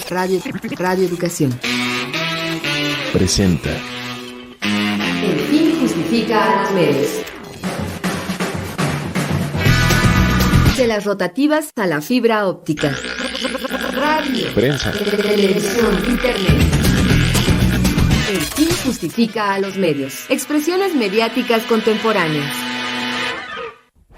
Radio Educación presenta El fin justifica a los medios. De las rotativas a la fibra óptica. Radio, prensa, televisión, internet. El fin justifica a los medios. Expresiones mediáticas contemporáneas.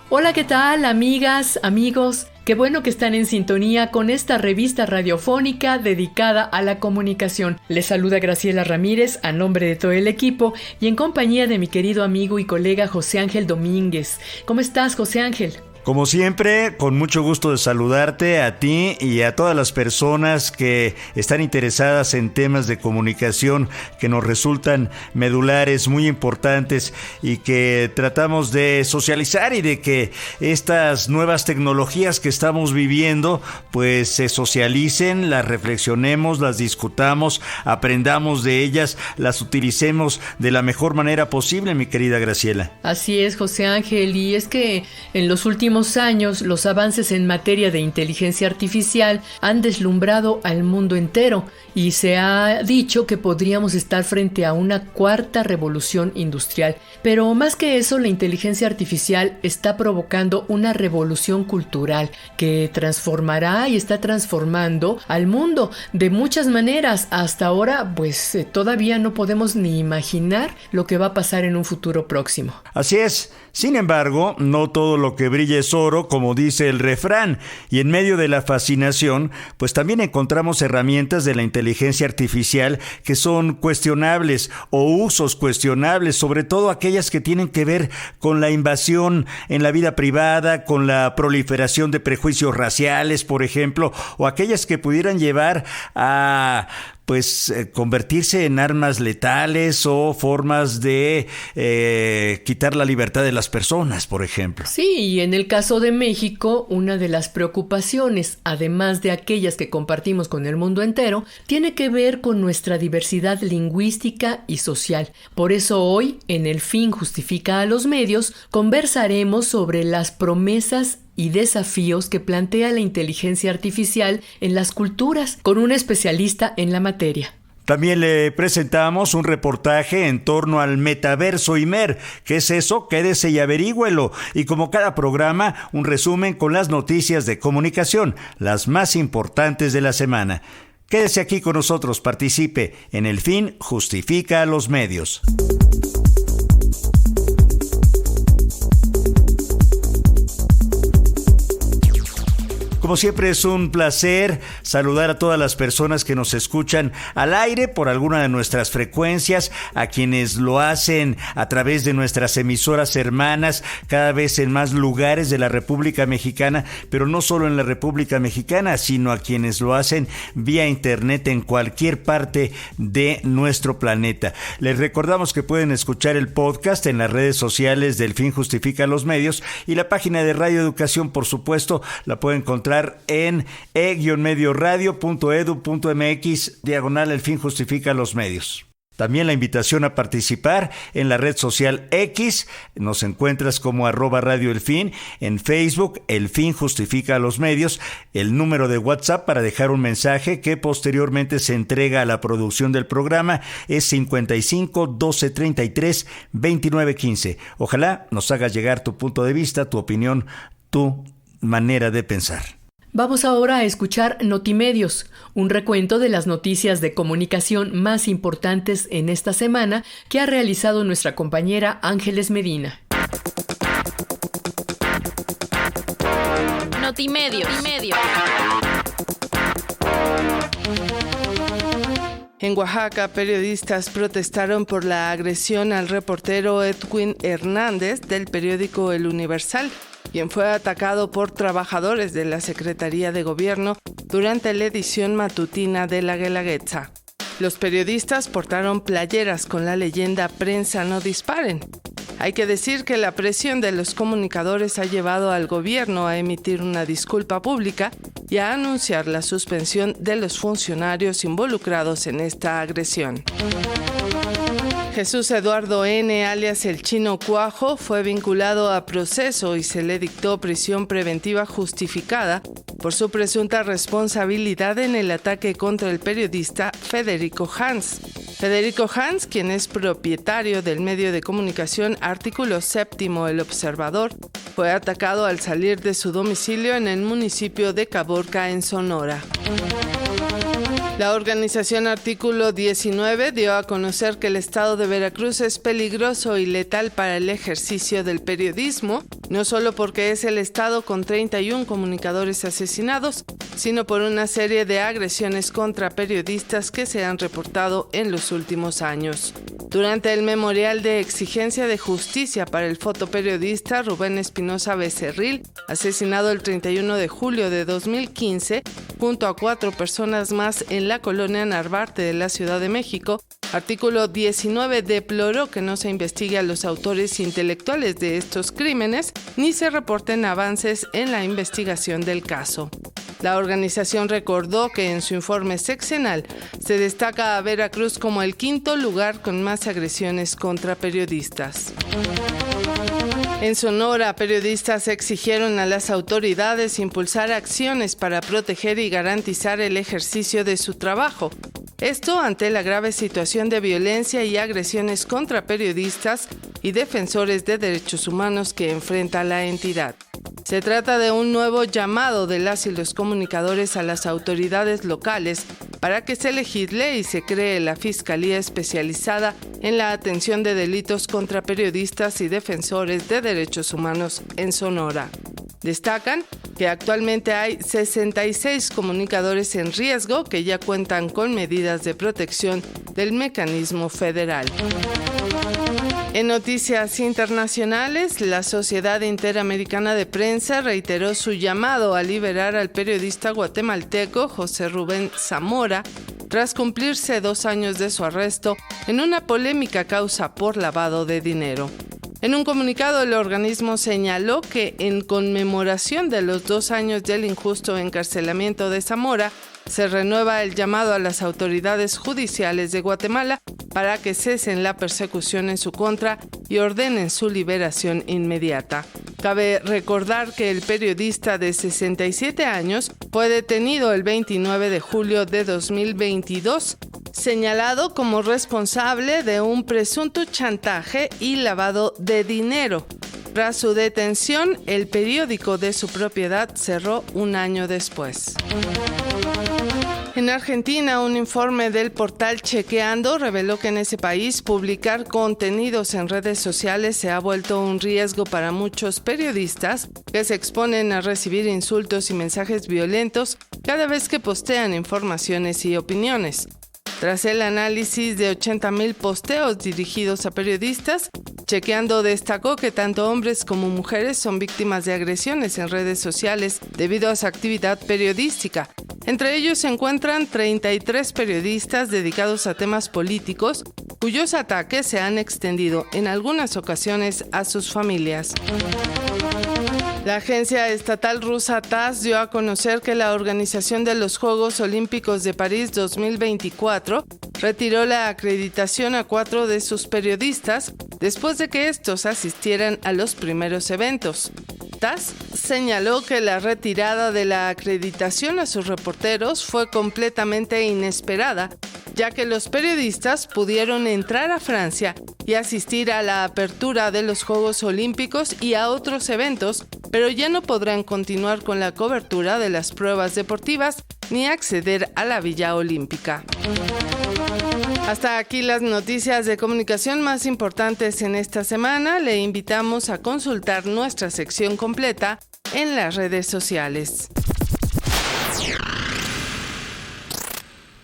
Hola, ¿qué tal, amigas, amigos? Qué bueno que están en sintonía con esta revista radiofónica dedicada a la comunicación. Les saluda Graciela Ramírez a nombre de todo el equipo y en compañía de mi querido amigo y colega José Ángel Domínguez. ¿Cómo estás, José Ángel? Como siempre, con mucho gusto de saludarte a ti y a todas las personas que están interesadas en temas de comunicación que nos resultan medulares, muy importantes y que tratamos de socializar y de que estas nuevas tecnologías que estamos viviendo pues se socialicen, las reflexionemos, las discutamos, aprendamos de ellas, las utilicemos de la mejor manera posible, mi querida Graciela. Así es, José Ángel, y es que en los últimos años los avances en materia de inteligencia artificial han deslumbrado al mundo entero y se ha dicho que podríamos estar frente a una cuarta revolución industrial. Pero más que eso, la inteligencia artificial está provocando una revolución cultural que transformará y está transformando al mundo de muchas maneras. Hasta ahora, pues todavía no podemos ni imaginar lo que va a pasar en un futuro próximo. Así es. Sin embargo, no todo lo que brilla es oro, como dice el refrán, y en medio de la fascinación, pues también encontramos herramientas de la inteligencia artificial que son cuestionables o usos cuestionables, sobre todo aquellas que tienen que ver con la invasión en la vida privada, con la proliferación de prejuicios raciales, por ejemplo, o aquellas que pudieran llevar a convertirse en armas letales o formas de quitar la libertad de las personas, por ejemplo. Sí, y en el caso de México, una de las preocupaciones, además de aquellas que compartimos con el mundo entero, tiene que ver con nuestra diversidad lingüística y social. Por eso hoy, en El fin justifica a los medios, conversaremos sobre las promesas y desafíos que plantea la inteligencia artificial en las culturas, con un especialista en la materia. También le presentamos un reportaje en torno al metaverso Imer. ¿Qué es eso? Quédese y averígüelo. Y como cada programa, un resumen con las noticias de comunicación, las más importantes de la semana. Quédese aquí con nosotros, participe en El fin justifica a los medios. Como siempre es un placer saludar a todas las personas que nos escuchan al aire por alguna de nuestras frecuencias, a quienes lo hacen a través de nuestras emisoras hermanas, cada vez en más lugares de la República Mexicana, pero no solo en la República Mexicana, sino a quienes lo hacen vía internet en cualquier parte de nuestro planeta. Les recordamos que pueden escuchar el podcast en las redes sociales del Fin Justifica los Medios y la página de Radio Educación, por supuesto, la pueden encontrar en e-medioradio.edu.mx /El fin justifica los medios. También la invitación a participar en la red social X. Nos encuentras como @Radio El Fin. En Facebook, El Fin Justifica a los Medios. El número de WhatsApp para dejar un mensaje que posteriormente se entrega a la producción del programa es 55 12 33 29 15. Ojalá nos hagas llegar tu punto de vista, tu opinión, tu manera de pensar. Vamos ahora a escuchar Notimedios, un recuento de las noticias de comunicación más importantes en esta semana que ha realizado nuestra compañera Ángeles Medina. Notimedios. En Oaxaca, periodistas protestaron por la agresión al reportero Edwin Hernández del periódico El Universal, quien fue atacado por trabajadores de la Secretaría de Gobierno durante la edición matutina de La Guelaguetza. Los periodistas portaron playeras con la leyenda "Prensa no disparen". Hay que decir que la presión de los comunicadores ha llevado al gobierno a emitir una disculpa pública y a anunciar la suspensión de los funcionarios involucrados en esta agresión. Jesús Eduardo N., alias el Chino Cuajo, fue vinculado a proceso y se le dictó prisión preventiva justificada por su presunta responsabilidad en el ataque contra el periodista Federico Hans. Federico Hans, quien es propietario del medio de comunicación Artículo 7 El Observador, fue atacado al salir de su domicilio en el municipio de Caborca, en Sonora. La organización Artículo 19 dio a conocer que el estado de Veracruz es peligroso y letal para el ejercicio del periodismo, no solo porque es el estado con 31 comunicadores asesinados, sino por una serie de agresiones contra periodistas que se han reportado en los últimos años. Durante el memorial de exigencia de justicia para el fotoperiodista Rubén Espinosa Becerril, asesinado el 31 de julio de 2015, junto a 4 personas más en la colonia Narvarte de la Ciudad de México, Artículo 19 deploró que no se investigue a los autores intelectuales de estos crímenes ni se reporten avances en la investigación del caso. La organización recordó que en su informe sexenal se destaca a Veracruz como el 5º lugar con más agresiones contra periodistas. En Sonora, periodistas exigieron a las autoridades impulsar acciones para proteger y garantizar el ejercicio de su trabajo. Esto ante la grave situación de violencia y agresiones contra periodistas y defensores de derechos humanos que enfrenta la entidad. Se trata de un nuevo llamado de las y los comunicadores a las autoridades locales para que se legisle y se cree la Fiscalía Especializada en la atención de delitos contra periodistas y defensores de derechos humanos en Sonora. Destacan que actualmente hay 66 comunicadores en riesgo que ya cuentan con medidas de protección del mecanismo federal. En noticias internacionales, la Sociedad Interamericana de Prensa reiteró su llamado a liberar al periodista guatemalteco José Rubén Zamora tras cumplirse 2 años de su arresto en una polémica causa por lavado de dinero. En un comunicado, el organismo señaló que en conmemoración de los 2 años del injusto encarcelamiento de Zamora, se renueva el llamado a las autoridades judiciales de Guatemala para que cesen la persecución en su contra y ordenen su liberación inmediata. Cabe recordar que el periodista de 67 años fue detenido el 29 de julio de 2022, señalado como responsable de un presunto chantaje y lavado de dinero. Tras su detención, el periódico de su propiedad cerró 1 año después. En Argentina, un informe del portal Chequeando reveló que en ese país publicar contenidos en redes sociales se ha vuelto un riesgo para muchos periodistas que se exponen a recibir insultos y mensajes violentos cada vez que postean informaciones y opiniones. Tras el análisis de 80,000 posteos dirigidos a periodistas, Chequeando destacó que tanto hombres como mujeres son víctimas de agresiones en redes sociales debido a su actividad periodística. Entre ellos se encuentran 33 periodistas dedicados a temas políticos, cuyos ataques se han extendido en algunas ocasiones a sus familias. La agencia estatal rusa TASS dio a conocer que la organización de los Juegos Olímpicos de París 2024 retiró la acreditación a 4 de sus periodistas después de que estos asistieran a los primeros eventos. TASS señaló que la retirada de la acreditación a sus reporteros fue completamente inesperada, ya que los periodistas pudieron entrar a Francia y asistir a la apertura de los Juegos Olímpicos y a otros eventos, pero ya no podrán continuar con la cobertura de las pruebas deportivas ni acceder a la Villa Olímpica. Hasta aquí las noticias de comunicación más importantes en esta semana. Le invitamos a consultar nuestra sección completa en las redes sociales.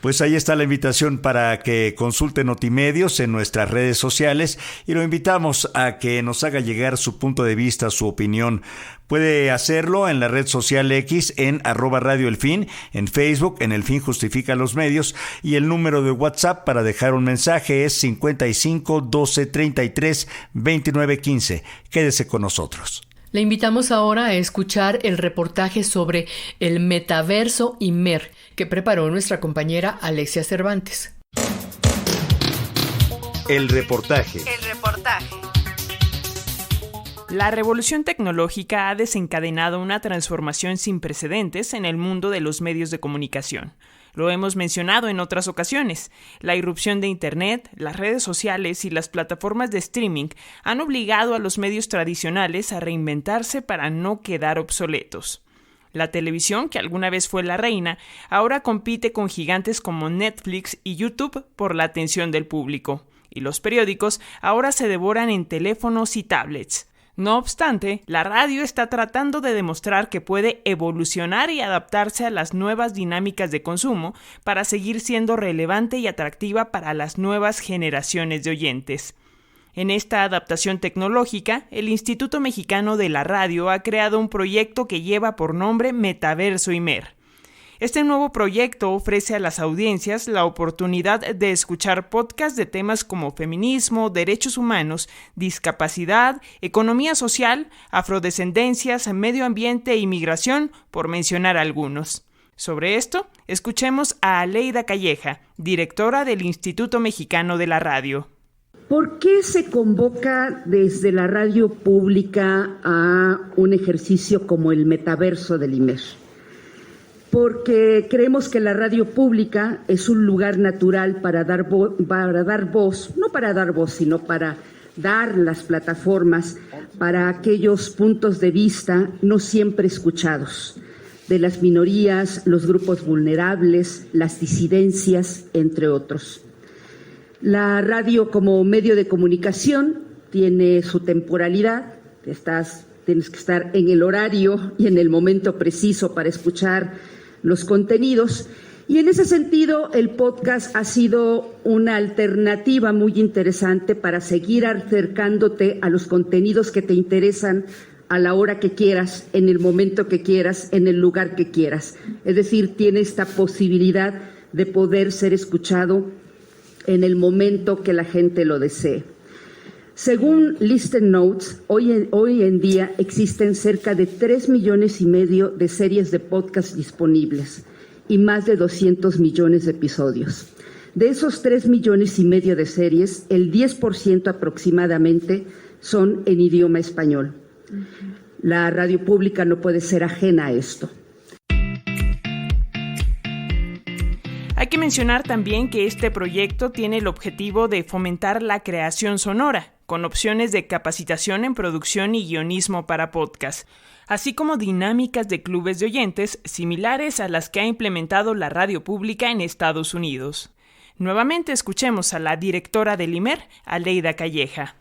Pues ahí está la invitación para que consulte Notimedios en nuestras redes sociales y lo invitamos a que nos haga llegar su punto de vista, su opinión. Puede hacerlo en la red social X en @radioelfin, en Facebook en El Fin Justifica los Medios y el número de WhatsApp para dejar un mensaje es 55 12 33 29 15. Quédese con nosotros. Le invitamos ahora a escuchar el reportaje sobre el metaverso Imer que preparó nuestra compañera Alexia Cervantes. El reportaje. La revolución tecnológica ha desencadenado una transformación sin precedentes en el mundo de los medios de comunicación. Lo hemos mencionado en otras ocasiones. La irrupción de Internet, las redes sociales y las plataformas de streaming han obligado a los medios tradicionales a reinventarse para no quedar obsoletos. La televisión, que alguna vez fue la reina, ahora compite con gigantes como Netflix y YouTube por la atención del público. Y los periódicos ahora se devoran en teléfonos y tablets. No obstante, la radio está tratando de demostrar que puede evolucionar y adaptarse a las nuevas dinámicas de consumo para seguir siendo relevante y atractiva para las nuevas generaciones de oyentes. En esta adaptación tecnológica, el Instituto Mexicano de la Radio ha creado un proyecto que lleva por nombre Metaverso Imer. Este nuevo proyecto ofrece a las audiencias la oportunidad de escuchar podcasts de temas como feminismo, derechos humanos, discapacidad, economía social, afrodescendencias, medio ambiente e migración, por mencionar algunos. Sobre esto, escuchemos a Aleida Calleja, directora del Instituto Mexicano de la Radio. ¿Por qué se convoca desde la radio pública a un ejercicio como el metaverso del Imer? Porque creemos que la radio pública es un lugar natural para dar voz, no para dar voz, sino para dar las plataformas para aquellos puntos de vista no siempre escuchados, de las minorías, los grupos vulnerables, las disidencias, entre otros. La radio como medio de comunicación tiene su temporalidad, tienes que estar en el horario y en el momento preciso para escuchar los contenidos, y en ese sentido el podcast ha sido una alternativa muy interesante para seguir acercándote a los contenidos que te interesan a la hora que quieras, en el momento que quieras, en el lugar que quieras. Es decir, tiene esta posibilidad de poder ser escuchado en el momento que la gente lo desee. Según Listen Notes, hoy en día existen cerca de 3,5 millones de series de podcast disponibles y más de 200 millones de episodios. De esos 3,5 millones de series, el 10% aproximadamente son en idioma español. La radio pública no puede ser ajena a esto. Hay que mencionar también que este proyecto tiene el objetivo de fomentar la creación sonora, con opciones de capacitación en producción y guionismo para podcast, así como dinámicas de clubes de oyentes similares a las que ha implementado la radio pública en Estados Unidos. Nuevamente escuchemos a la directora del Imer, Aleida Calleja.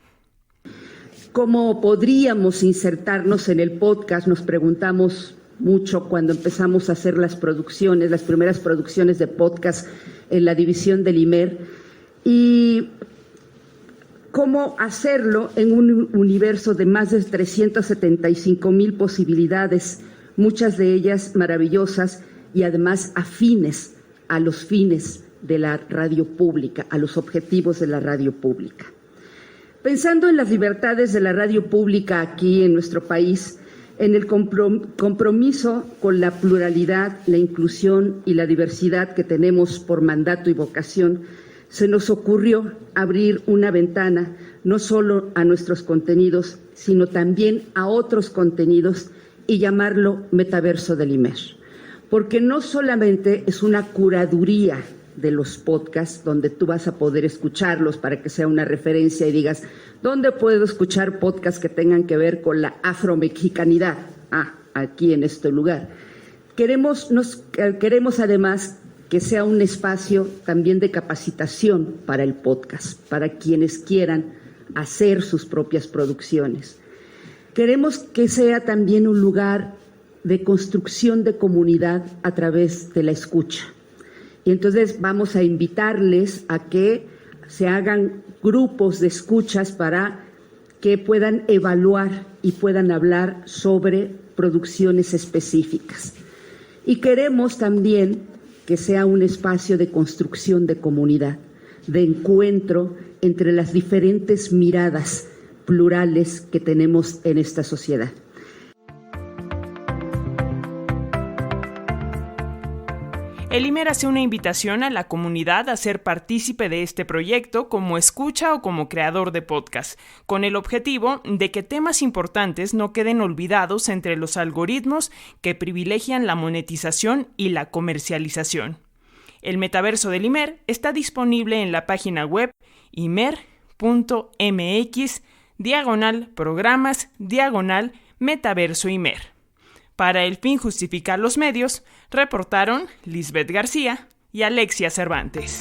¿Cómo podríamos insertarnos en el podcast? Nos preguntamos mucho cuando empezamos a hacer las primeras producciones de podcast en la división del Imer, y cómo hacerlo en un universo de más de 375,000 posibilidades, muchas de ellas maravillosas y además afines a los fines de la radio pública, a los objetivos de la radio pública. Pensando en las libertades de la radio pública aquí en nuestro país, en el compromiso con la pluralidad, la inclusión y la diversidad que tenemos por mandato y vocación, se nos ocurrió abrir una ventana no solo a nuestros contenidos, sino también a otros contenidos, y llamarlo Metaverso del Imer. Porque no solamente es una curaduría de los podcasts donde tú vas a poder escucharlos para que sea una referencia y digas, ¿dónde puedo escuchar podcasts que tengan que ver con la afromexicanidad? Aquí en este lugar. Queremos además que sea un espacio también de capacitación para el podcast, para quienes quieran hacer sus propias producciones. Queremos que sea también un lugar de construcción de comunidad a través de la escucha. Y entonces vamos a invitarles a que se hagan grupos de escuchas para que puedan evaluar y puedan hablar sobre producciones específicas. Y queremos también que sea un espacio de construcción de comunidad, de encuentro entre las diferentes miradas plurales que tenemos en esta sociedad. El IMER hace una invitación a la comunidad a ser partícipe de este proyecto como escucha o como creador de podcast, con el objetivo de que temas importantes no queden olvidados entre los algoritmos que privilegian la monetización y la comercialización. El metaverso del IMER está disponible en la página web imer.mx/programas/metaverso IMER. Para El Fin Justifica los Medios, reportaron Lisbeth García y Alexia Cervantes.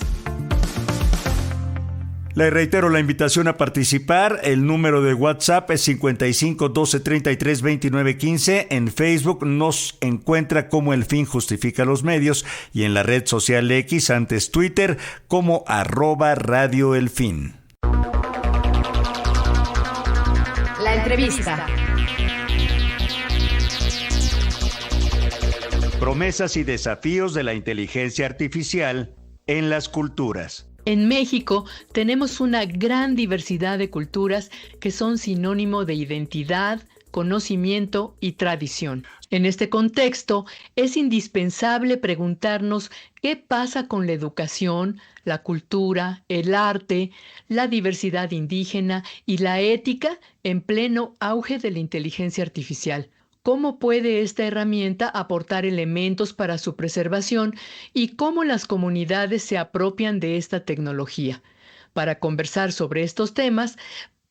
Le reitero la invitación a participar. El número de WhatsApp es 55 12 33 29 15. En Facebook nos encuentra como El Fin Justifica los Medios y en la red social X, antes Twitter, como @Radio El Fin. La entrevista. Promesas y desafíos de la inteligencia artificial en las culturas. En México tenemos una gran diversidad de culturas que son sinónimo de identidad, conocimiento y tradición. En este contexto, es indispensable preguntarnos qué pasa con la educación, la cultura, el arte, la diversidad indígena y la ética en pleno auge de la inteligencia artificial. ¿Cómo puede esta herramienta aportar elementos para su preservación y cómo las comunidades se apropian de esta tecnología? Para conversar sobre estos temas,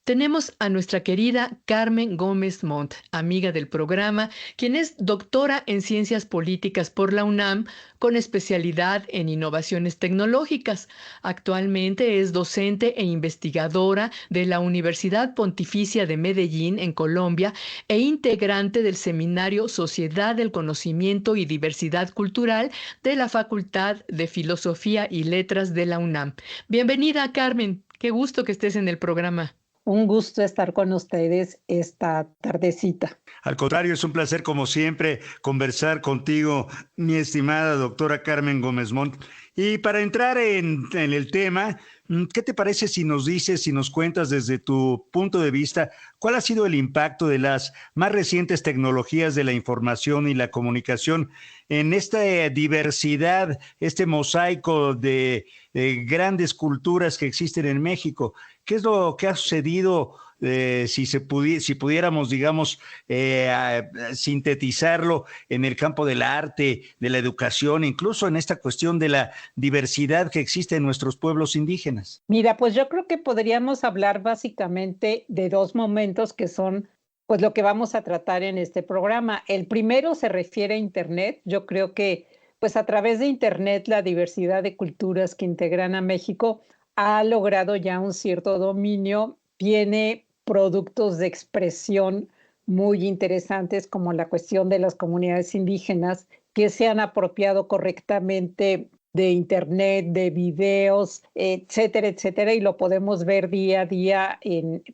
tenemos a nuestra querida Carmen Gómez Montt, amiga del programa, quien es doctora en Ciencias Políticas por la UNAM, con especialidad en innovaciones tecnológicas. Actualmente es docente e investigadora de la Universidad Pontificia de Medellín, en Colombia, e integrante del seminario Sociedad del Conocimiento y Diversidad Cultural de la Facultad de Filosofía y Letras de la UNAM. Bienvenida, Carmen. Qué gusto que estés en el programa. Un gusto estar con ustedes esta tardecita. Al contrario, es un placer como siempre conversar contigo, mi estimada doctora Carmen Gómez Montt. Y para entrar en el tema, ¿qué te parece si nos dices, si nos cuentas desde tu punto de vista, cuál ha sido el impacto de las más recientes tecnologías de la información y la comunicación en esta diversidad, este mosaico de grandes culturas que existen en México? ¿Qué es lo que ha sucedido, si pudiéramos, digamos, sintetizarlo en el campo del arte, de la educación, incluso en esta cuestión de la diversidad que existe en nuestros pueblos indígenas? Mira, pues yo creo que podríamos hablar básicamente de dos momentos que son pues lo que vamos a tratar en este programa. El primero se refiere a Internet. Yo creo que pues a través de Internet la diversidad de culturas que integran a México ha logrado ya un cierto dominio, tiene productos de expresión muy interesantes como la cuestión de las comunidades indígenas que se han apropiado correctamente de Internet, de videos, etcétera, etcétera, y lo podemos ver día a día,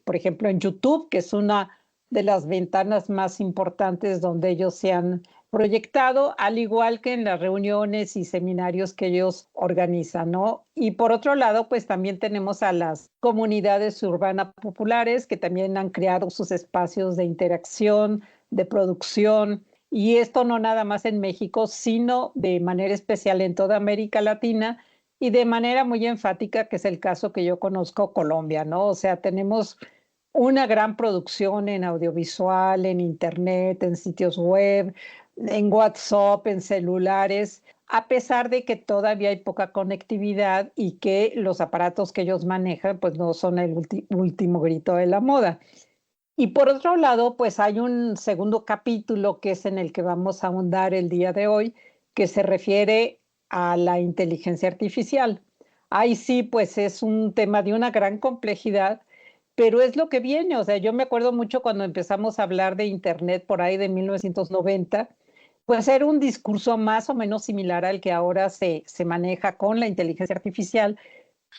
por ejemplo, en YouTube, que es una de las ventanas más importantes donde ellos se han proyectado, al igual que en las reuniones y seminarios que ellos organizan, ¿no? Y por otro lado, pues también tenemos a las comunidades urbanas populares que también han creado sus espacios de interacción, de producción, y esto no nada más en México, sino de manera especial en toda América Latina y de manera muy enfática, que es el caso que yo conozco, Colombia, ¿no? O sea, tenemos una gran producción en audiovisual, en Internet, en sitios web, en WhatsApp, en celulares, a pesar de que todavía hay poca conectividad y que los aparatos que ellos manejan pues no son el último grito de la moda. Y por otro lado, pues hay un segundo capítulo que es en el que vamos a ahondar el día de hoy, que se refiere a la inteligencia artificial. Ahí sí, pues es un tema de una gran complejidad, pero es lo que viene. O sea, yo me acuerdo mucho cuando empezamos a hablar de Internet por ahí de 1990, pues era un discurso más o menos similar al que ahora se maneja con la inteligencia artificial,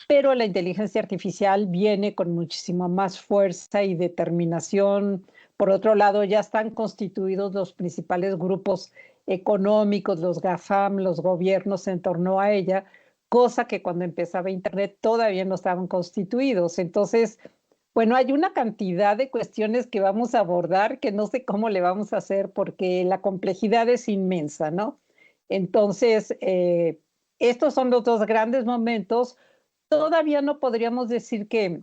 pero la inteligencia artificial viene con muchísima más fuerza y determinación. Por otro lado, ya están constituidos los principales grupos económicos, los GAFAM, los gobiernos en torno a ella, cosa que cuando empezaba Internet todavía no estaban constituidos. Entonces, bueno, hay una cantidad de cuestiones que vamos a abordar que no sé cómo le vamos a hacer porque la complejidad es inmensa, ¿no? Entonces, estos son los dos grandes momentos. Todavía no podríamos decir que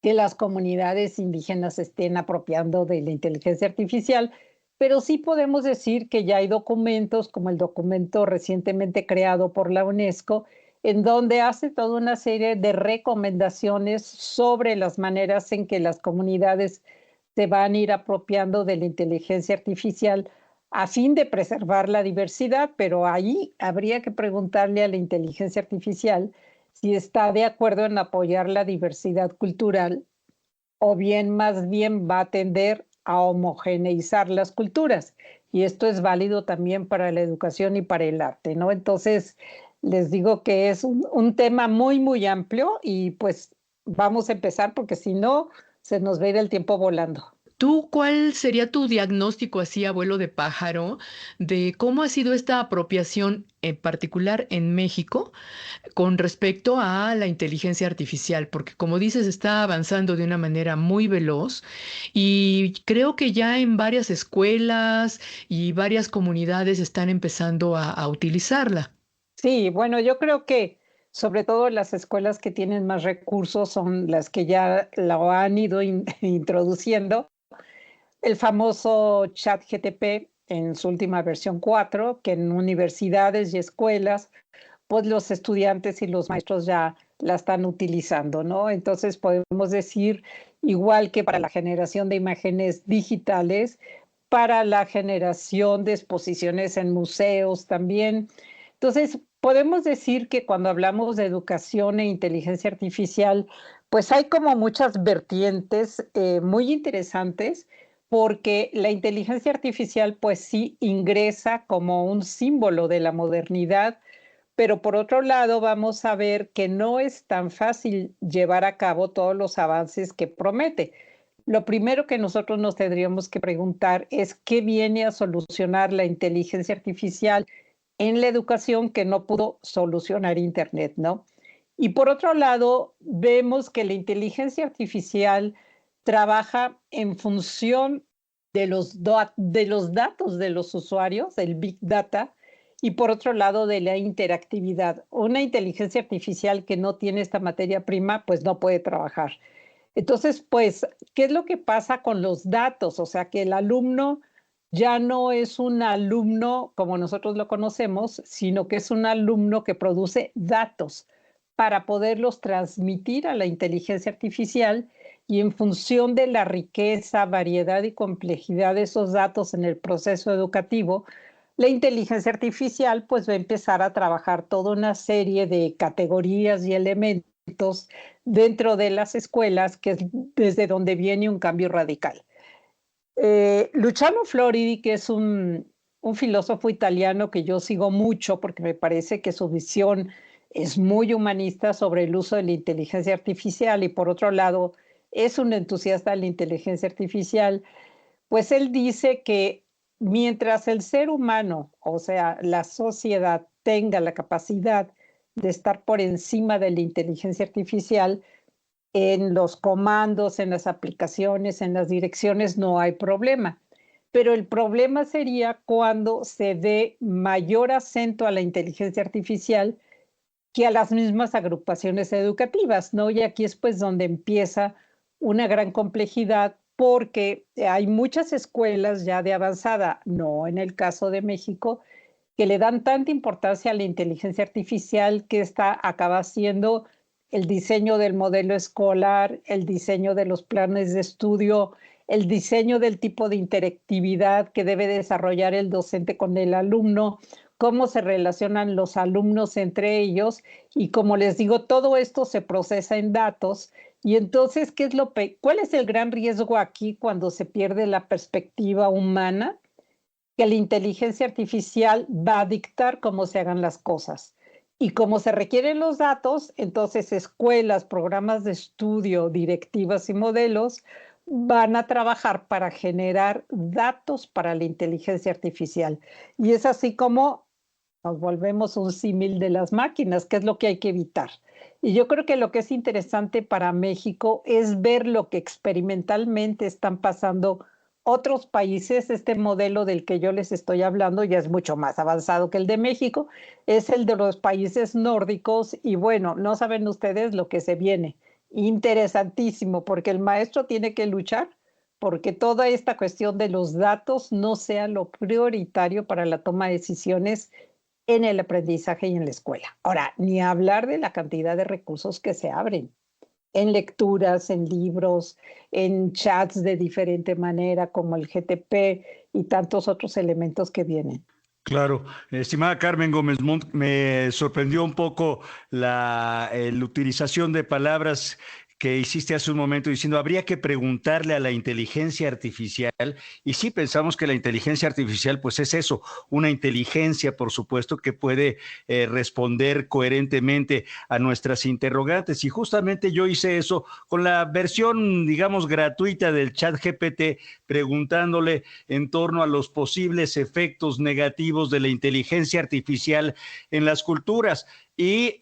las comunidades indígenas estén apropiando de la inteligencia artificial, pero sí podemos decir que ya hay documentos, como el documento recientemente creado por la UNESCO, en donde hace toda una serie de recomendaciones sobre las maneras en que las comunidades se van a ir apropiando de la inteligencia artificial a fin de preservar la diversidad, pero ahí habría que preguntarle a la inteligencia artificial si está de acuerdo en apoyar la diversidad cultural o bien más bien va a tender a homogeneizar las culturas. Y esto es válido también para la educación y para el arte, ¿no? Entonces, les digo que es un tema muy, muy amplio y pues vamos a empezar porque si no, se nos va a ir el tiempo volando. ¿Tú cuál sería tu diagnóstico así, abuelo de pájaro, de cómo ha sido esta apropiación en particular en México con respecto a la inteligencia artificial? Porque como dices, está avanzando de una manera muy veloz y creo que ya en varias escuelas y varias comunidades están empezando a utilizarla. Sí, bueno, yo creo que sobre todo las escuelas que tienen más recursos son las que ya lo han ido introduciendo. El famoso ChatGPT en su última versión 4, que en universidades y escuelas, pues los estudiantes y los maestros ya la están utilizando, ¿no? Entonces podemos decir, igual que para la generación de imágenes digitales, para la generación de exposiciones en museos también. Entonces, podemos decir que cuando hablamos de educación e inteligencia artificial, pues hay como muchas vertientes muy interesantes porque la inteligencia artificial pues sí ingresa como un símbolo de la modernidad, pero por otro lado vamos a ver que no es tan fácil llevar a cabo todos los avances que promete. Lo primero que nosotros nos tendríamos que preguntar es qué viene a solucionar la inteligencia artificial en la educación que no pudo solucionar Internet, ¿no? Y por otro lado, vemos que la inteligencia artificial trabaja en función de los datos de los usuarios, del Big Data, y por otro lado de la interactividad. Una inteligencia artificial que no tiene esta materia prima, pues no puede trabajar. Entonces, pues, ¿qué es lo que pasa con los datos? O sea, que el alumno ya no es un alumno como nosotros lo conocemos, sino que es un alumno que produce datos para poderlos transmitir a la inteligencia artificial y en función de la riqueza, variedad y complejidad de esos datos en el proceso educativo, la inteligencia artificial pues va a empezar a trabajar toda una serie de categorías y elementos dentro de las escuelas, que es desde donde viene un cambio radical. Luciano Floridi, que es un filósofo italiano que yo sigo mucho porque me parece que su visión es muy humanista sobre el uso de la inteligencia artificial y por otro lado es un entusiasta de la inteligencia artificial, pues él dice que mientras el ser humano, o sea, la sociedad, tenga la capacidad de estar por encima de la inteligencia artificial, en los comandos, en las aplicaciones, en las direcciones, no hay problema. Pero el problema sería cuando se dé mayor acento a la inteligencia artificial que a las mismas agrupaciones educativas, ¿no? Y aquí es pues donde empieza una gran complejidad porque hay muchas escuelas ya de avanzada, no en el caso de México, que le dan tanta importancia a la inteligencia artificial que esta acaba siendo el diseño del modelo escolar, el diseño de los planes de estudio, el diseño del tipo de interactividad que debe desarrollar el docente con el alumno, cómo se relacionan los alumnos entre ellos y como les digo, todo esto se procesa en datos y entonces, ¿cuál es el gran riesgo aquí cuando se pierde la perspectiva humana? Que la inteligencia artificial va a dictar cómo se hagan las cosas. Y como se requieren los datos, entonces escuelas, programas de estudio, directivas y modelos van a trabajar para generar datos para la inteligencia artificial. Y es así como nos volvemos un símil de las máquinas, que es lo que hay que evitar. Y yo creo que lo que es interesante para México es ver lo que experimentalmente están pasando otros países, este modelo del que yo les estoy hablando ya es mucho más avanzado que el de México, es el de los países nórdicos y bueno, no saben ustedes lo que se viene. Interesantísimo, porque el maestro tiene que luchar porque toda esta cuestión de los datos no sea lo prioritario para la toma de decisiones en el aprendizaje y en la escuela. Ahora, ni hablar de la cantidad de recursos que se abren en lecturas, en libros, en chats de diferente manera, como el GTP y tantos otros elementos que vienen. Claro, estimada Carmen Gómez Montt, me sorprendió un poco la utilización de palabras que hiciste hace un momento diciendo habría que preguntarle a la inteligencia artificial, y sí pensamos que la inteligencia artificial pues es eso, una inteligencia por supuesto que puede responder coherentemente a nuestras interrogantes, y justamente yo hice eso con la versión digamos gratuita del ChatGPT, preguntándole en torno a los posibles efectos negativos de la inteligencia artificial en las culturas. Y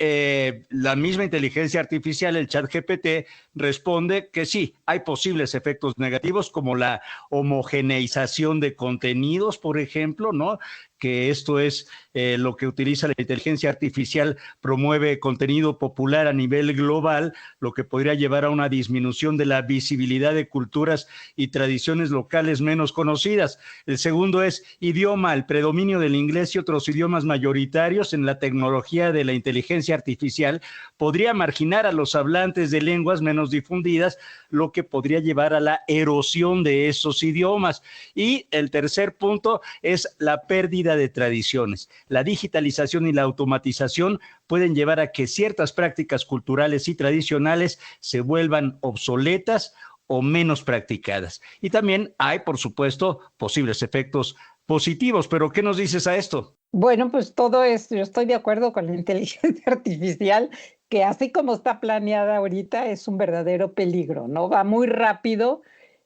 la misma inteligencia artificial, el ChatGPT, responde que sí, hay posibles efectos negativos como la homogeneización de contenidos, por ejemplo, ¿no? Que esto es lo que utiliza la inteligencia artificial, promueve contenido popular a nivel global, lo que podría llevar a una disminución de la visibilidad de culturas y tradiciones locales menos conocidas. El segundo es idioma, el predominio del inglés y otros idiomas mayoritarios en la tecnología de la inteligencia artificial podría marginar a los hablantes de lenguas menos difundidas, lo que podría llevar a la erosión de esos idiomas. Y el tercer punto es la pérdida de tradiciones. La digitalización y la automatización pueden llevar a que ciertas prácticas culturales y tradicionales se vuelvan obsoletas o menos practicadas. Y también hay, por supuesto, posibles efectos positivos. Pero, ¿qué nos dices a esto? Bueno, pues todo esto, yo estoy de acuerdo con la inteligencia artificial, que así como está planeada ahorita es un verdadero peligro, ¿no? Va muy rápido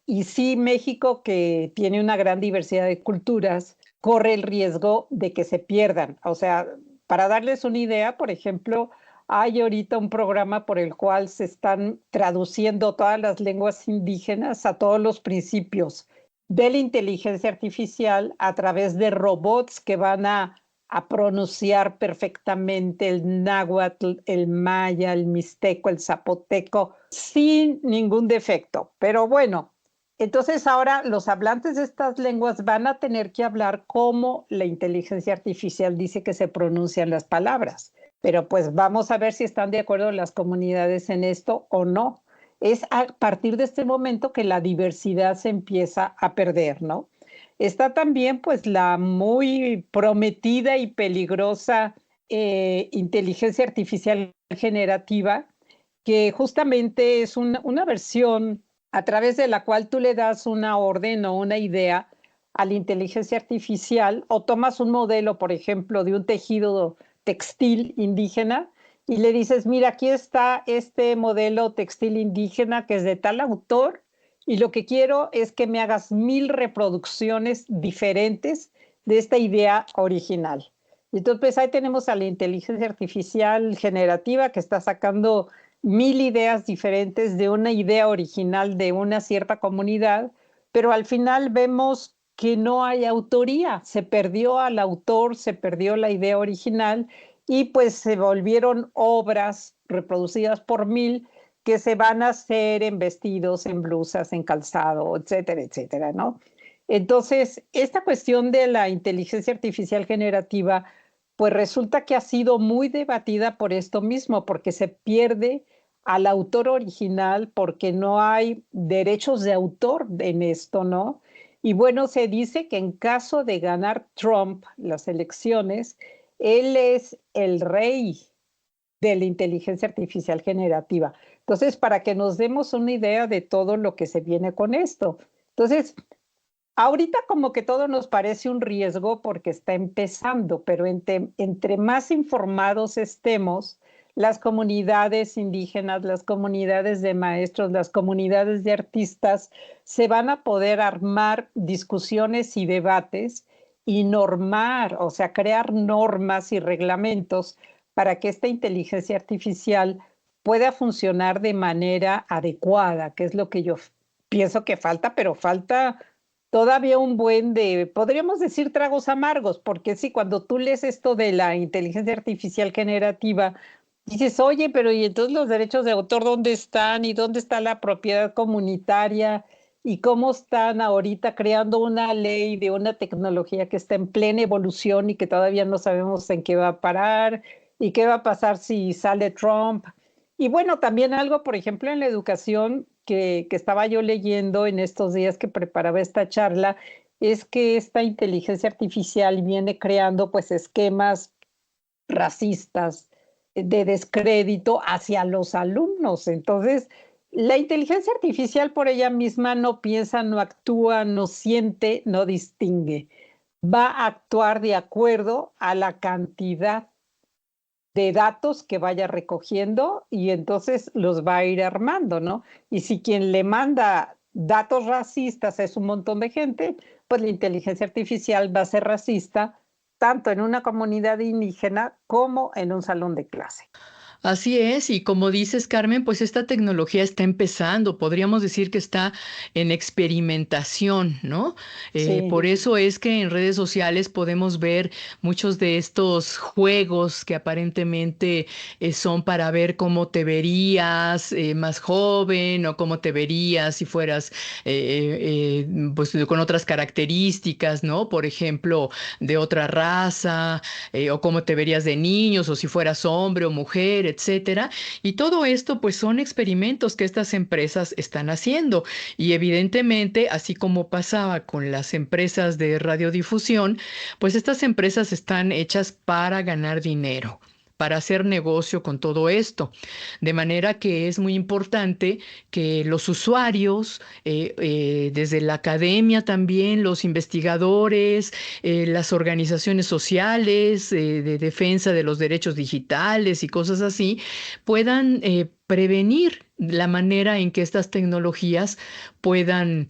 y sí, México, que tiene una gran diversidad de culturas, corre el riesgo de que se pierdan. O sea, para darles una idea, por ejemplo, hay ahorita un programa por el cual se están traduciendo todas las lenguas indígenas a todos los principios de la inteligencia artificial a través de robots que van a pronunciar perfectamente el náhuatl, el maya, el mixteco, el zapoteco, sin ningún defecto. Pero bueno, entonces ahora los hablantes de estas lenguas van a tener que hablar como la inteligencia artificial dice que se pronuncian las palabras. Pero pues vamos a ver si están de acuerdo las comunidades en esto o no. Es a partir de este momento que la diversidad se empieza a perder, ¿no? Está también pues la muy prometida y peligrosa inteligencia artificial generativa, que justamente es una versión a través de la cual tú le das una orden o una idea a la inteligencia artificial o tomas un modelo, por ejemplo, de un tejido textil indígena y le dices, mira, aquí está este modelo textil indígena que es de tal autor y lo que quiero es que me hagas 1000 reproducciones diferentes de esta idea original. Y entonces pues, ahí tenemos a la inteligencia artificial generativa que está sacando 1000 ideas diferentes de una idea original de una cierta comunidad, pero al final vemos que no hay autoría, se perdió al autor, se perdió la idea original y pues se volvieron obras reproducidas por 1000 que se van a hacer en vestidos, en blusas, en calzado, etcétera, etcétera, ¿no? Entonces, esta cuestión de la inteligencia artificial generativa, pues resulta que ha sido muy debatida por esto mismo, porque se pierde al autor original, porque no hay derechos de autor en esto, ¿no? Y bueno, se dice que en caso de ganar Trump las elecciones, él es el rey de la inteligencia artificial generativa. Entonces, para que nos demos una idea de todo lo que se viene con esto. Entonces, ahorita como que todo nos parece un riesgo porque está empezando, pero entre más informados estemos, las comunidades indígenas, las comunidades de maestros, las comunidades de artistas, se van a poder armar discusiones y debates y normar, o sea, crear normas y reglamentos para que esta inteligencia artificial pueda funcionar de manera adecuada, que es lo que yo pienso que falta, pero falta todavía un buen de, podríamos decir, tragos amargos, porque sí, cuando tú lees esto de la inteligencia artificial generativa, dices, oye, pero ¿y entonces los derechos de autor dónde están? ¿Y dónde está la propiedad comunitaria? ¿Y cómo están ahorita creando una ley de una tecnología que está en plena evolución y que todavía no sabemos en qué va a parar? ¿Y qué va a pasar si sale Trump? Y bueno, también algo, por ejemplo, en la educación que estaba yo leyendo en estos días que preparaba esta charla, es que esta inteligencia artificial viene creando pues esquemas racistas de descrédito hacia los alumnos. Entonces, la inteligencia artificial por ella misma no piensa, no actúa, no siente, no distingue. Va a actuar de acuerdo a la cantidad de datos que vaya recogiendo y entonces los va a ir armando, ¿no? Y si quien le manda datos racistas es un montón de gente, pues la inteligencia artificial va a ser racista tanto en una comunidad indígena como en un salón de clase. Así es, y como dices, Carmen, pues esta tecnología está empezando, podríamos decir que está en experimentación, ¿no? Sí. Por eso es que en redes sociales podemos ver muchos de estos juegos que aparentemente son para ver cómo te verías más joven o cómo te verías si fueras pues con otras características, ¿no? Por ejemplo, de otra raza, o cómo te verías de niños o si fueras hombre o mujer, etcétera. Y todo esto, pues, son experimentos que estas empresas están haciendo. Y evidentemente, así como pasaba con las empresas de radiodifusión, pues estas empresas están hechas para ganar dinero, para hacer negocio con todo esto. De manera que es muy importante que los usuarios, desde la academia también, los investigadores, las organizaciones sociales de defensa de los derechos digitales y cosas así, puedan prevenir la manera en que estas tecnologías puedan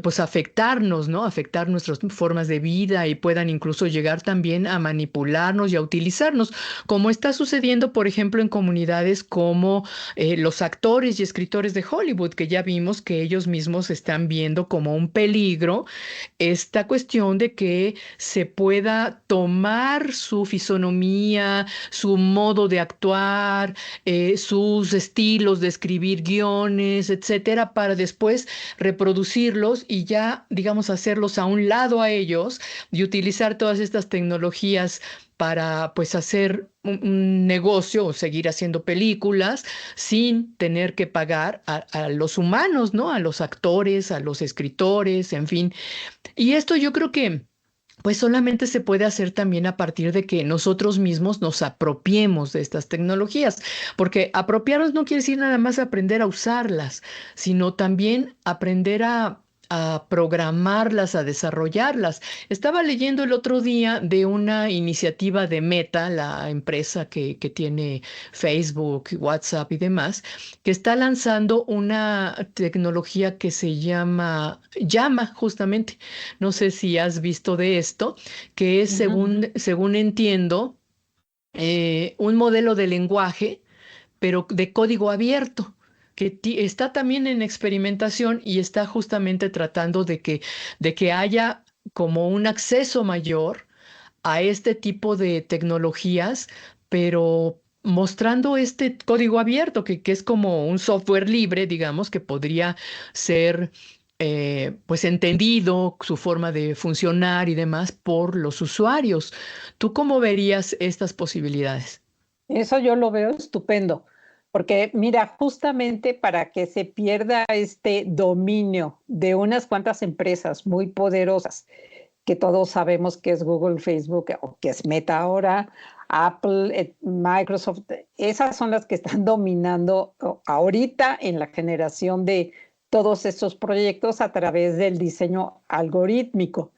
pues afectarnos, ¿no? Afectar nuestras formas de vida y puedan incluso llegar también a manipularnos y a utilizarnos, como está sucediendo, por ejemplo, en comunidades como los actores y escritores de Hollywood, que ya vimos que ellos mismos están viendo como un peligro esta cuestión de que se pueda tomar su fisonomía, su modo de actuar, sus estilos de escribir guiones, etcétera, para después reproducirlos y ya, digamos, hacerlos a un lado a ellos y utilizar todas estas tecnologías para, pues, hacer un negocio o seguir haciendo películas sin tener que pagar a los humanos, ¿no? A los actores, a los escritores, en fin. Y esto yo creo que pues solamente se puede hacer también a partir de que nosotros mismos nos apropiemos de estas tecnologías, porque apropiarnos no quiere decir nada más aprender a usarlas, sino también aprender a programarlas, a desarrollarlas. Estaba leyendo el otro día de una iniciativa de Meta, la empresa que tiene Facebook, WhatsApp y demás, que está lanzando una tecnología que se llama justamente, no sé si has visto de esto, que es, según entiendo, un modelo de lenguaje, pero de código abierto que está también en experimentación y está justamente tratando de que haya como un acceso mayor a este tipo de tecnologías, pero mostrando este código abierto, que es como un software libre, digamos, que podría ser pues entendido, su forma de funcionar y demás por los usuarios. ¿Tú cómo verías estas posibilidades? Eso yo lo veo estupendo, porque mira, justamente para que se pierda este dominio de unas cuantas empresas muy poderosas, que todos sabemos que es Google, Facebook o que es Meta ahora, Apple, Microsoft, esas son las que están dominando ahorita en la generación de todos estos proyectos a través del diseño algorítmico.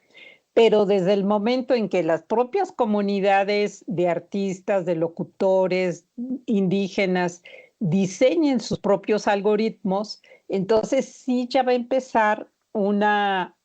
Pero desde el momento en que las propias comunidades de artistas, de locutores, indígenas, diseñen sus propios algoritmos, entonces sí ya va a empezar una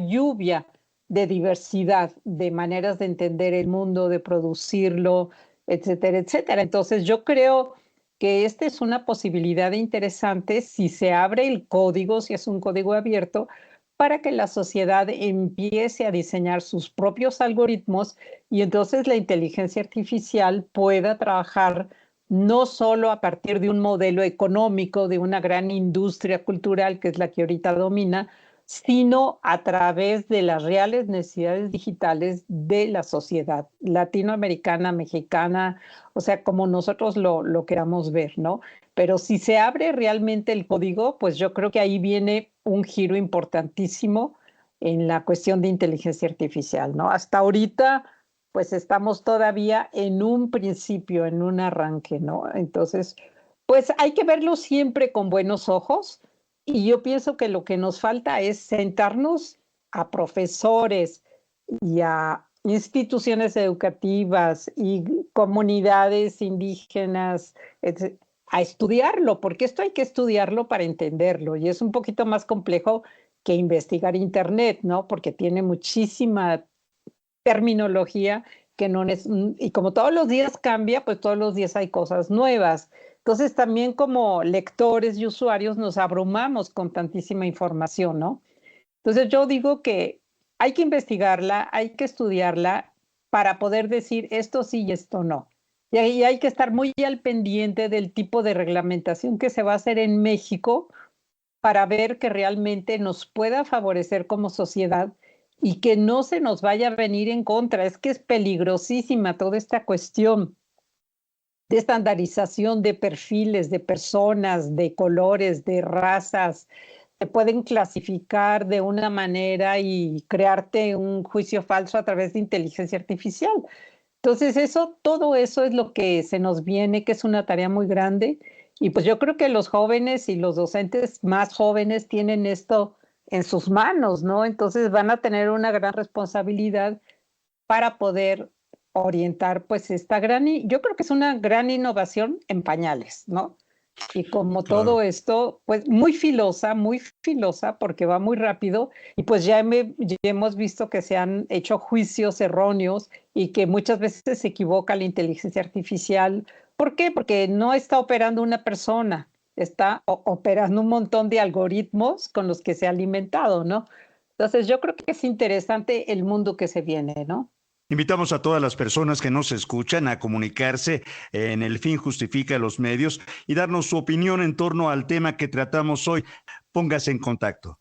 lluvia de diversidad, de maneras de entender el mundo, de producirlo, etcétera, etcétera. Entonces yo creo que esta es una posibilidad interesante si se abre el código, si es un código abierto, para que la sociedad empiece a diseñar sus propios algoritmos y entonces la inteligencia artificial pueda trabajar no solo a partir de un modelo económico, de una gran industria cultural que es la que ahorita domina, sino a través de las reales necesidades digitales de la sociedad latinoamericana, mexicana, o sea, como nosotros lo queramos ver, ¿no? Pero si se abre realmente el código, pues yo creo que ahí viene un giro importantísimo en la cuestión de inteligencia artificial, ¿no? Hasta ahorita, pues estamos todavía en un principio, en un arranque, ¿no? Entonces, pues hay que verlo siempre con buenos ojos y yo pienso que lo que nos falta es sentarnos a profesores y a instituciones educativas y comunidades indígenas, a estudiarlo, porque esto hay que estudiarlo para entenderlo y es un poquito más complejo que investigar Internet, ¿no? Porque tiene muchísima terminología que no es, y como todos los días cambia, pues todos los días hay cosas nuevas. Entonces también como lectores y usuarios nos abrumamos con tantísima información, ¿no? Entonces yo digo que hay que investigarla, hay que estudiarla para poder decir esto sí y esto no. Y ahí hay que estar muy al pendiente del tipo de reglamentación que se va a hacer en México para ver que realmente nos pueda favorecer como sociedad y que no se nos vaya a venir en contra. Es que es peligrosísima toda esta cuestión de estandarización de perfiles, de personas, de colores, de razas. Se pueden clasificar de una manera y crearte un juicio falso a través de inteligencia artificial. Entonces, todo eso es lo que se nos viene, que es una tarea muy grande. Y pues yo creo que los jóvenes y los docentes más jóvenes tienen esto en sus manos, ¿no? Entonces van a tener una gran responsabilidad para poder orientar, pues, yo creo que es una gran innovación en pañales, ¿no? Y como todo esto, pues muy filosa, porque va muy rápido y pues ya hemos visto que se han hecho juicios erróneos y que muchas veces se equivoca la inteligencia artificial. ¿Por qué? Porque no está operando una persona, está operando un montón de algoritmos con los que se ha alimentado, ¿no? Entonces yo creo que es interesante el mundo que se viene, ¿no? Invitamos a todas las personas que nos escuchan a comunicarse en El Fin Justifica los Medios y darnos su opinión en torno al tema que tratamos hoy. Póngase en contacto.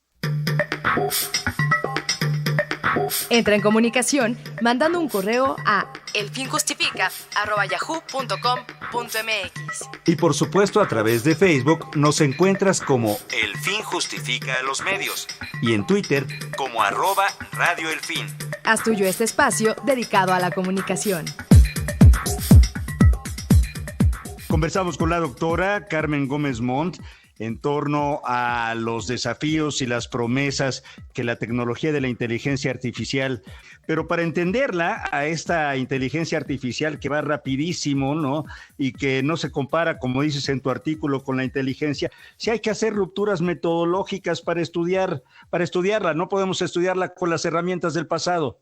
Entra en comunicación mandando un correo a elfinjustifica@yahoo.com.mx. Y por supuesto a través de Facebook nos encuentras como El Fin Justifica los Medios y en Twitter como @Radio El Fin. Haz tuyo este espacio dedicado a la comunicación. Conversamos con la doctora Carmen Gómez Montt en torno a los desafíos y las promesas que la tecnología de la inteligencia artificial, pero para entenderla, a esta inteligencia artificial que va rapidísimo, ¿no? Y que no se compara, como dices en tu artículo, con la inteligencia, sí hay que hacer rupturas metodológicas para estudiarla, no podemos estudiarla con las herramientas del pasado.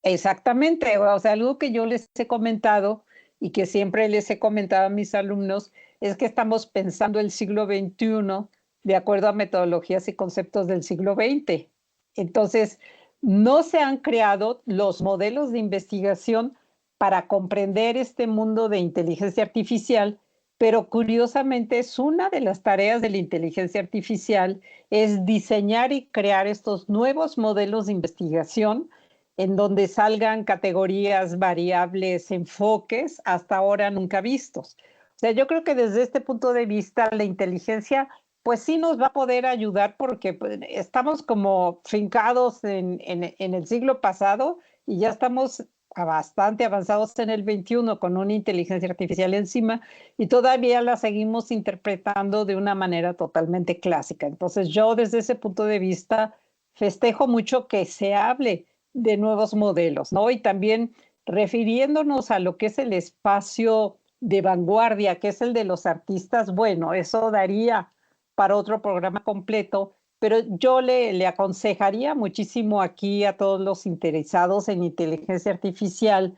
Exactamente, o sea, algo que yo les he comentado y que siempre les he comentado a mis alumnos es que estamos pensando el siglo XXI de acuerdo a metodologías y conceptos del siglo XX. Entonces, no se han creado los modelos de investigación para comprender este mundo de inteligencia artificial, pero curiosamente es una de las tareas de la inteligencia artificial, es diseñar y crear estos nuevos modelos de investigación en donde salgan categorías, variables, enfoques hasta ahora nunca vistos. O sea, yo creo que desde este punto de vista la inteligencia pues sí nos va a poder ayudar porque pues, estamos como fincados en el siglo pasado y ya estamos bastante avanzados en el XXI con una inteligencia artificial encima y todavía la seguimos interpretando de una manera totalmente clásica. Entonces yo desde ese punto de vista festejo mucho que se hable de nuevos modelos, ¿no? Y también refiriéndonos a lo que es el espacio de vanguardia, que es el de los artistas, bueno, eso daría para otro programa completo, pero yo le aconsejaría muchísimo aquí a todos los interesados en inteligencia artificial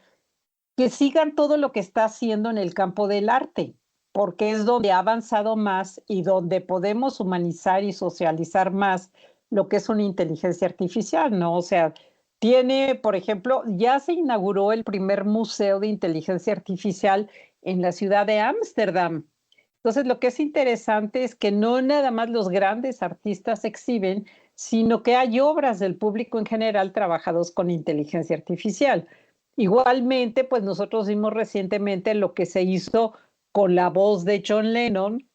que sigan todo lo que está haciendo en el campo del arte, porque es donde ha avanzado más y donde podemos humanizar y socializar más lo que es una inteligencia artificial, ¿no? O sea, tiene, por ejemplo, ya se inauguró el primer museo de inteligencia artificial en la ciudad de Ámsterdam. Entonces, lo que es interesante es que no nada más los grandes artistas exhiben, sino que hay obras del público en general trabajados con inteligencia artificial. Igualmente, pues nosotros vimos recientemente lo que se hizo con la voz de John Lennon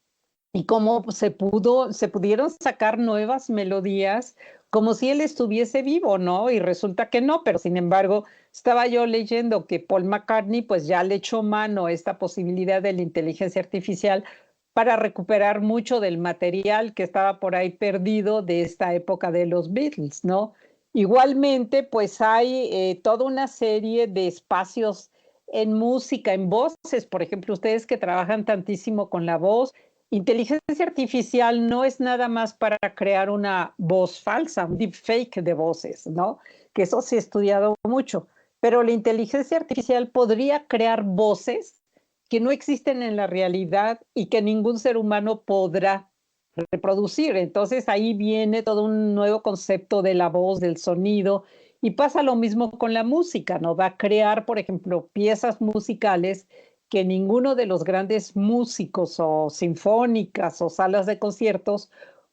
y cómo se pudieron sacar nuevas melodías como si él estuviese vivo, ¿no? Y resulta que no, pero sin embargo, estaba yo leyendo que Paul McCartney pues ya le echó mano a esta posibilidad de la inteligencia artificial para recuperar mucho del material que estaba por ahí perdido de esta época de los Beatles, ¿no? Igualmente, pues hay toda una serie de espacios en música, en voces, por ejemplo, ustedes que trabajan tantísimo con la voz, inteligencia artificial no es nada más para crear una voz falsa, un deepfake de voces, ¿no? Que eso se ha estudiado mucho, pero la inteligencia artificial podría crear voces que no existen en la realidad y que ningún ser humano podrá reproducir. Entonces ahí viene todo un nuevo concepto de la voz, del sonido, y pasa lo mismo con la música, ¿no? Va a crear, por ejemplo, piezas musicales que ninguno de los grandes músicos o sinfónicas o salas de conciertos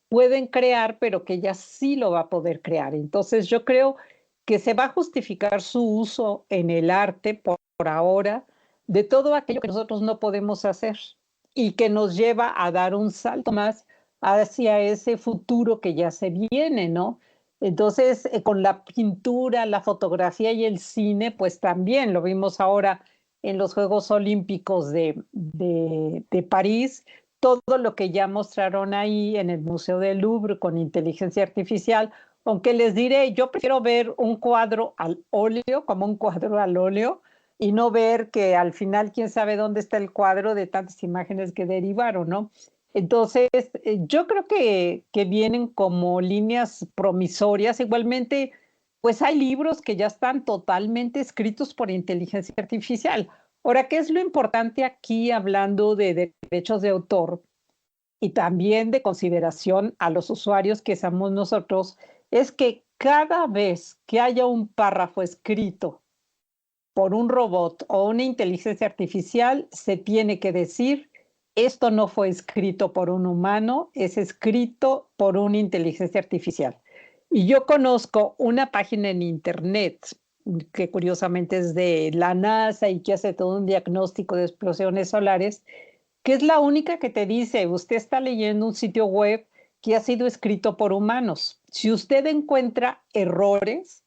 pueden crear, pero que ella sí lo va a poder crear. Entonces yo creo que se va a justificar su uso en el arte por ahora de todo aquello que nosotros no podemos hacer y que nos lleva a dar un salto más hacia ese futuro que ya se viene, ¿no? Entonces, con la pintura, la fotografía y el cine, pues también lo vimos ahora en los Juegos Olímpicos de París, todo lo que ya mostraron ahí en el Museo del Louvre con inteligencia artificial, aunque les diré, yo prefiero ver un cuadro al óleo, como un cuadro al óleo, y no ver que al final quién sabe dónde está el cuadro de tantas imágenes que derivaron, ¿no? Entonces, yo creo que vienen como líneas promisorias. Igualmente, pues hay libros que ya están totalmente escritos por inteligencia artificial. Ahora, ¿qué es lo importante aquí hablando de derechos de autor y también de consideración a los usuarios que somos nosotros? Es que cada vez que haya un párrafo escrito por un robot o una inteligencia artificial, se tiene que decir, esto no fue escrito por un humano, es escrito por una inteligencia artificial. Y yo conozco una página en internet que curiosamente es de la NASA y que hace todo un diagnóstico de explosiones solares, que es la única que te dice, usted está leyendo un sitio web que ha sido escrito por humanos. Si usted encuentra errores,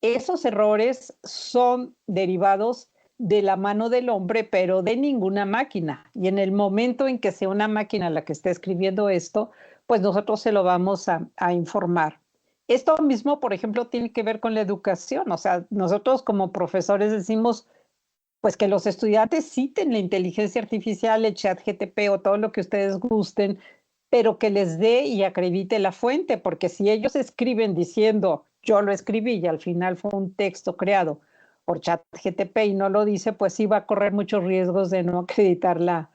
esos errores son derivados de la mano del hombre, pero de ninguna máquina. Y en el momento en que sea una máquina la que esté escribiendo esto, pues nosotros se lo vamos a informar. Esto mismo, por ejemplo, tiene que ver con la educación. O sea, nosotros como profesores decimos, pues que los estudiantes citen la inteligencia artificial, el ChatGPT o todo lo que ustedes gusten, pero que les dé y acredite la fuente, porque si ellos escriben diciendo, yo lo escribí y al final fue un texto creado por ChatGPT y no lo dice, pues sí va a correr muchos riesgos de no acreditar la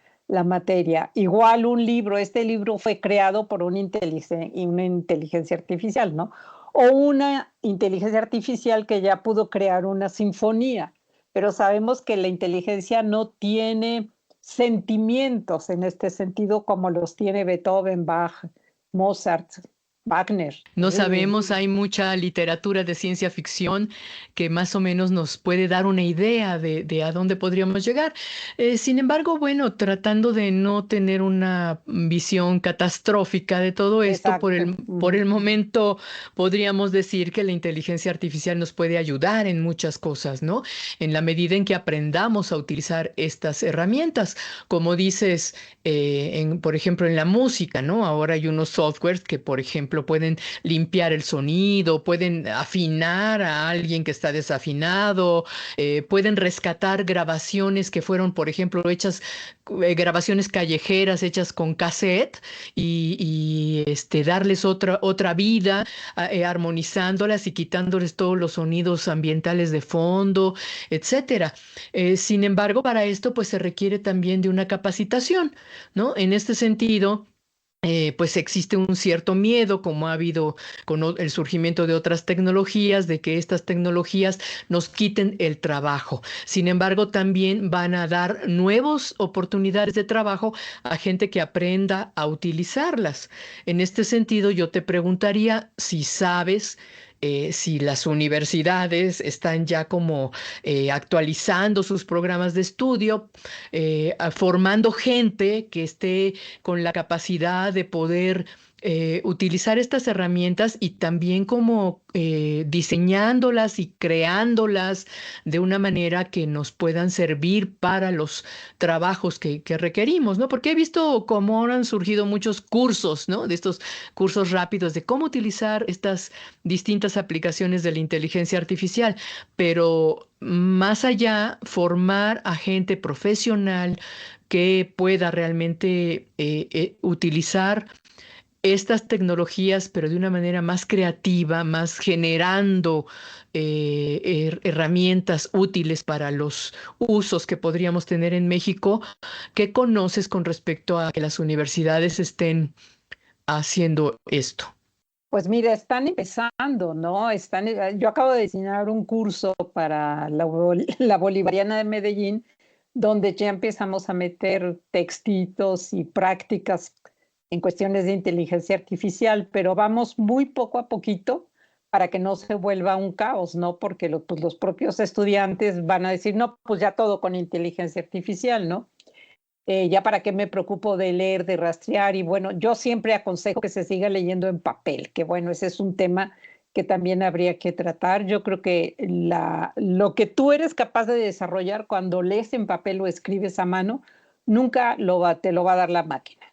materia. Igual un libro, este libro fue creado por una inteligencia artificial, ¿no? O una inteligencia artificial que ya pudo crear una sinfonía, pero sabemos que la inteligencia no tiene sentimientos en este sentido como los tiene Beethoven, Bach, Mozart, Wagner. No sabemos, hay mucha literatura de ciencia ficción que más o menos nos puede dar una idea de a dónde podríamos llegar. Sin embargo, bueno, tratando de no tener una visión catastrófica de todo esto, por el momento podríamos decir que la inteligencia artificial nos puede ayudar en muchas cosas, ¿no? En la medida en que aprendamos a utilizar estas herramientas. Como dices, por ejemplo, en la música, ¿no? Ahora hay unos softwares que, por ejemplo, pueden limpiar el sonido, pueden afinar a alguien que está desafinado, pueden rescatar grabaciones que fueron, por ejemplo, hechas, grabaciones callejeras hechas con cassette y darles otra vida, armonizándolas y quitándoles todos los sonidos ambientales de fondo, etcétera. Sin embargo, para esto pues se requiere también de una capacitación, ¿no? En este sentido, pues existe un cierto miedo, como ha habido con el surgimiento de otras tecnologías, de que estas tecnologías nos quiten el trabajo. Sin embargo, también van a dar nuevas oportunidades de trabajo a gente que aprenda a utilizarlas. En este sentido, yo te preguntaría si sabes si las universidades están ya como actualizando sus programas de estudio, formando gente que esté con la capacidad de poder utilizar estas herramientas y también como diseñándolas y creándolas de una manera que nos puedan servir para los trabajos que requerimos, ¿no? Porque he visto cómo han surgido muchos cursos, ¿no? De estos cursos rápidos de cómo utilizar estas distintas aplicaciones de la inteligencia artificial, pero más allá, formar a gente profesional que pueda realmente utilizar estas tecnologías, pero de una manera más creativa, más generando herramientas útiles para los usos que podríamos tener en México. ¿Qué conoces con respecto a que las universidades estén haciendo esto? Pues mira, están empezando, ¿no? Yo acabo de diseñar un curso para la Bolivariana de Medellín, donde ya empezamos a meter textitos y prácticas en cuestiones de inteligencia artificial, pero vamos muy poco a poquito para que no se vuelva un caos, ¿no? Porque los propios estudiantes van a decir, no, pues ya todo con inteligencia artificial, ¿no? Ya para qué me preocupo de leer, de rastrear, y bueno, yo siempre aconsejo que se siga leyendo en papel, que bueno, ese es un tema que también habría que tratar. Yo creo que lo que tú eres capaz de desarrollar cuando lees en papel o escribes a mano, nunca te lo va a dar la máquina.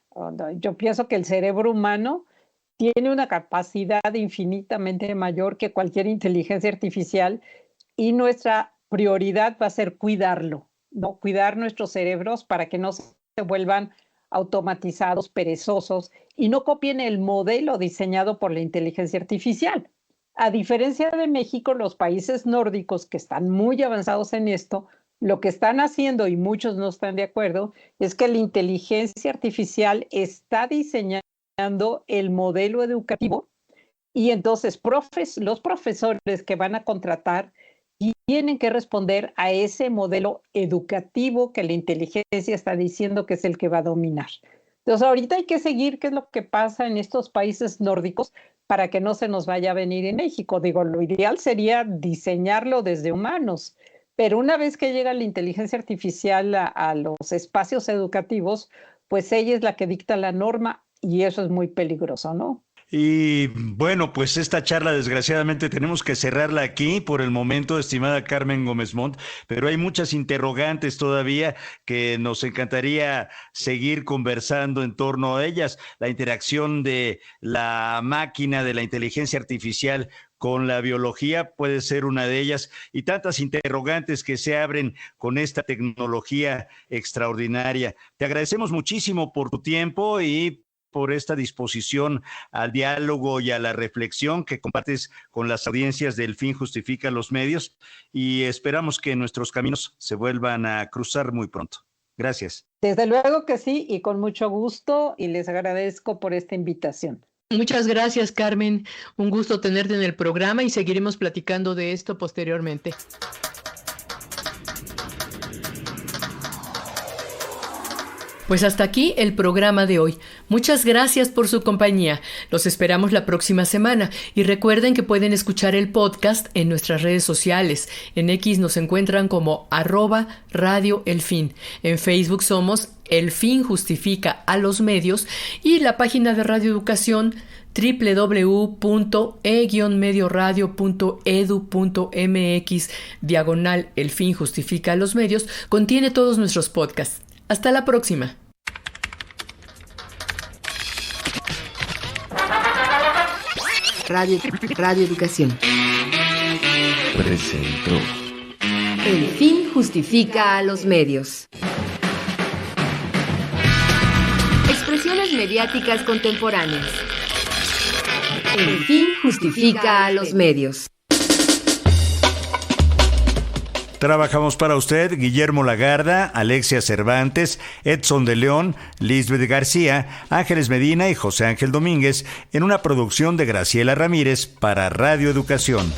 Yo pienso que el cerebro humano tiene una capacidad infinitamente mayor que cualquier inteligencia artificial y nuestra prioridad va a ser cuidarlo, ¿no? Cuidar nuestros cerebros para que no se vuelvan automatizados, perezosos y no copien el modelo diseñado por la inteligencia artificial. A diferencia de México, los países nórdicos que están muy avanzados en esto, lo que están haciendo, y muchos no están de acuerdo, es que la inteligencia artificial está diseñando el modelo educativo y entonces los profesores que van a contratar tienen que responder a ese modelo educativo que la inteligencia está diciendo que es el que va a dominar. Entonces ahorita hay que seguir qué es lo que pasa en estos países nórdicos para que no se nos vaya a venir en México. Digo, lo ideal sería diseñarlo desde humanos, pero una vez que llega la inteligencia artificial a los espacios educativos, pues ella es la que dicta la norma y eso es muy peligroso, ¿no? Y bueno, pues esta charla desgraciadamente tenemos que cerrarla aquí por el momento, estimada Carmen Gómez Montt, pero hay muchas interrogantes todavía que nos encantaría seguir conversando en torno a ellas. La interacción de la máquina, de la inteligencia artificial con la biología puede ser una de ellas y tantas interrogantes que se abren con esta tecnología extraordinaria. Te agradecemos muchísimo por tu tiempo y por esta disposición al diálogo y a la reflexión que compartes con las audiencias de El Fin Justifica los Medios y esperamos que nuestros caminos se vuelvan a cruzar muy pronto. Gracias. Desde luego que sí, y con mucho gusto, y les agradezco por esta invitación. Muchas gracias, Carmen. Un gusto tenerte en el programa y seguiremos platicando de esto posteriormente. Pues hasta aquí el programa de hoy. Muchas gracias por su compañía. Los esperamos la próxima semana y recuerden que pueden escuchar el podcast en nuestras redes sociales. En X nos encuentran como @Radio El Fin. En Facebook somos El Fin Justifica a los Medios y la página de Radio Educación www.e-medioradio.edu.mx /El Fin Justifica a los Medios contiene todos nuestros podcasts. Hasta la próxima. Radio Educación presentó El Fin Justifica a los Medios. Expresiones mediáticas contemporáneas. El Fin Justifica a los Medios. Trabajamos para usted Guillermo Lagarda, Alexia Cervantes, Edson de León, Lisbeth García, Ángeles Medina y José Ángel Domínguez en una producción de Graciela Ramírez para Radio Educación.